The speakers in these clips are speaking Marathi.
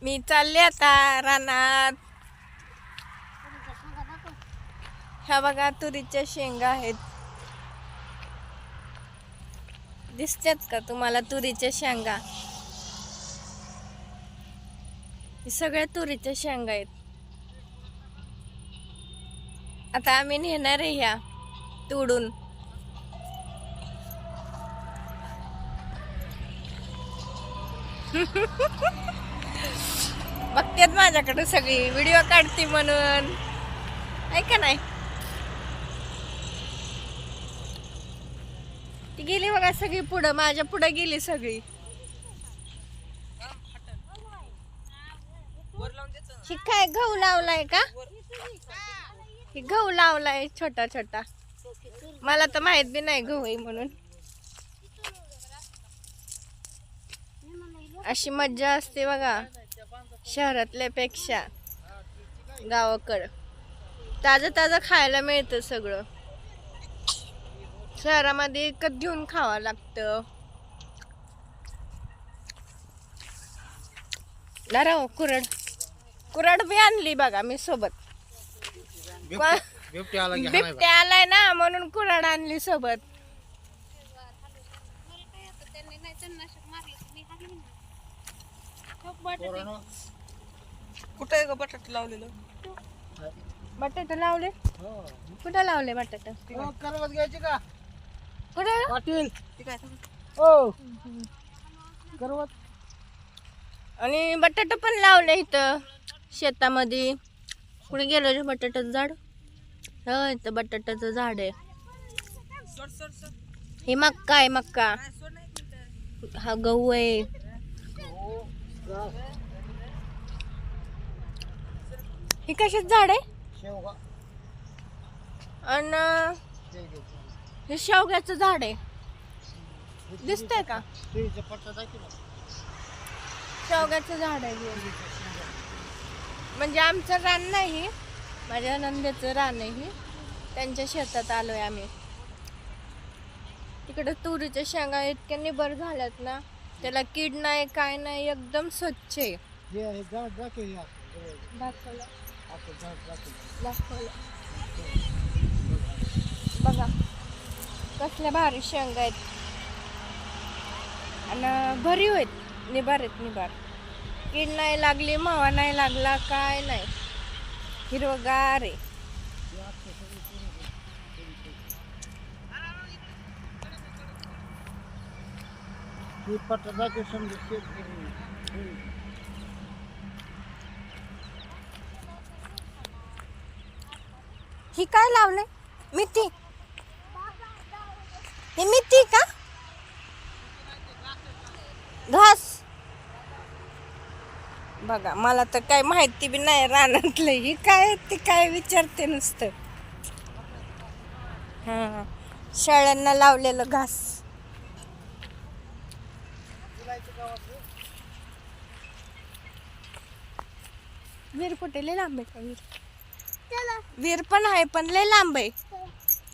मी चालले आता रानात. ह्या बघा तुरीच्या शेंगा आहेत. दिसतात का तुम्हाला तुरीच्या शेंगा? हे सगळ्या तुरीच्या शेंगा आहेत. आता आम्ही नेणार आहे ह्या तोडून. बघतेत माझ्याकडे सगळी व्हिडिओ काढते म्हणून, ऐका नाही. ती गेली बघा सगळी पुढं, माझ्या पुढं गेली सगळी. ही काय गहू लावलाय का? ही गहू लावलाय छोटा छोटा. मला तर माहित बी नाही गहू आहे म्हणून. अशी मज्जा असते बघा शहरातल्या पेक्षा. गावाकडं ताजं ताजं खायला मिळतं सगळं. शहरामध्ये विकत घेऊन खावं लागतं. नाराव कुरड कुरड बी आणली बघा मी सोबत. बिबट्या आलाय ना म्हणून कुरड आणली सोबत. कुठे ग बटाटे लावलेलं? बटाटे लावले? कुठं लावले बटाटे? घ्यायचे का कुठं? पाटील? ते काय हो करवत. आणि बटाटे पण लावले इथं शेतामध्ये. कुठे गेलं बटाट्याचं झाड? हो इथं बटाट्याचं झाड आहे. सोड सोड सोड हे मक्का आहे मक्का. सोड नाही. हा गहू आहे. हे कशाच झाड आहे? शेवगा. आणि हे शेवग्याचं झाड आहे. दिसतंय का? तुरीच्या पट्टा दाखव ना. शेवग्याचं झाड आहे हे. म्हणजे आमचं रान नाही, माझ्या नंदेचं रान आहे हे. त्यांच्या शेतात आलोय आम्ही. तिकडे तुरीच्या शेंगा इतक्या निबर झाल्यात ना, त्याला कीड नाही काय नाही, एकदम स्वच्छ आहे. हे झाड दाखव या. दाखवलं आपण झाड दाखव. दाखवलं बघा कसल्या भारी शेंगा आहेत. आणि भरीव आहेत, निबार आहेत निबार. कीड नाही लागली, मावा नाही लागला, काय नाही. हिरवगार आहे. ही पट्टा दाखव समजा. ही काय लावलंय? मेथी. हे मेथी का? घास. बघा मला तर काय माहिती बी नाही रानातलं. ही काय ते काय विचारते नुसतं. हा शेळ्यांना लावलेलं घास. वीर कुठे? लय लांब आहे का वीर? वीर पण आहे पण लय लांब आहे.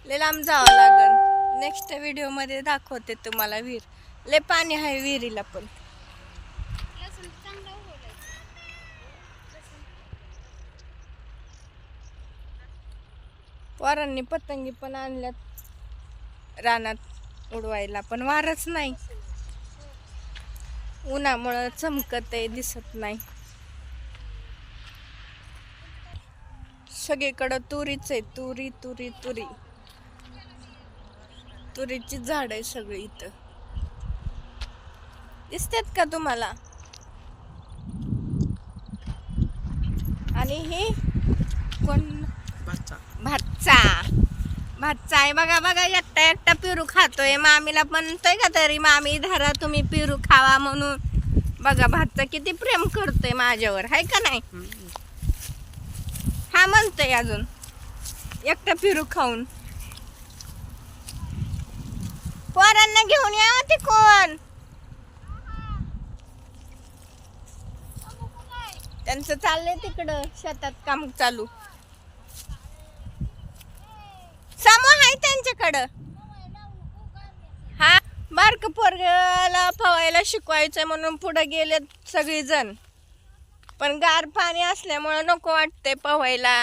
लय लांब जावं लागल. नेक्स्ट व्हिडिओ मध्ये दाखवते तुम्हाला वीर. लय पाणी आहे विहिरीला पण. वारांनी पतंगी पण आणल्यात रानात उडवायला, पण वारच नाही. उन्हामुळं चमकत आहे, दिसत नाही. सगळीकडं तुरीच आहे. तुरी तुरी तुरी. तुरीची झाड आहे सगळी इथं. दिसतात का तुम्हाला? आणि हे कोण? भातचा. भातचा आहे बघा बघा. एकटा एकटा पेरू खातोय. मामीला पण म्हणतोय का तरी, मामी धरा तुम्ही पेरू खावा म्हणून. बघा भातचा किती प्रेम करतोय माझ्यावर, हाय का नाही? हा म्हणतोय अजून एकटा पेरू खाऊन. पोरांना घेऊन या ते कोण. त्यांचं चाललंय तिकडं शेतात काम चालू. समूह आहे त्यांच्याकडं. हा बारक पोरग्याला फवायला शिकवायचं म्हणून पुढे गेले सगळी जण. पण गार पाणी असल्यामुळं नको वाटते पोहायला.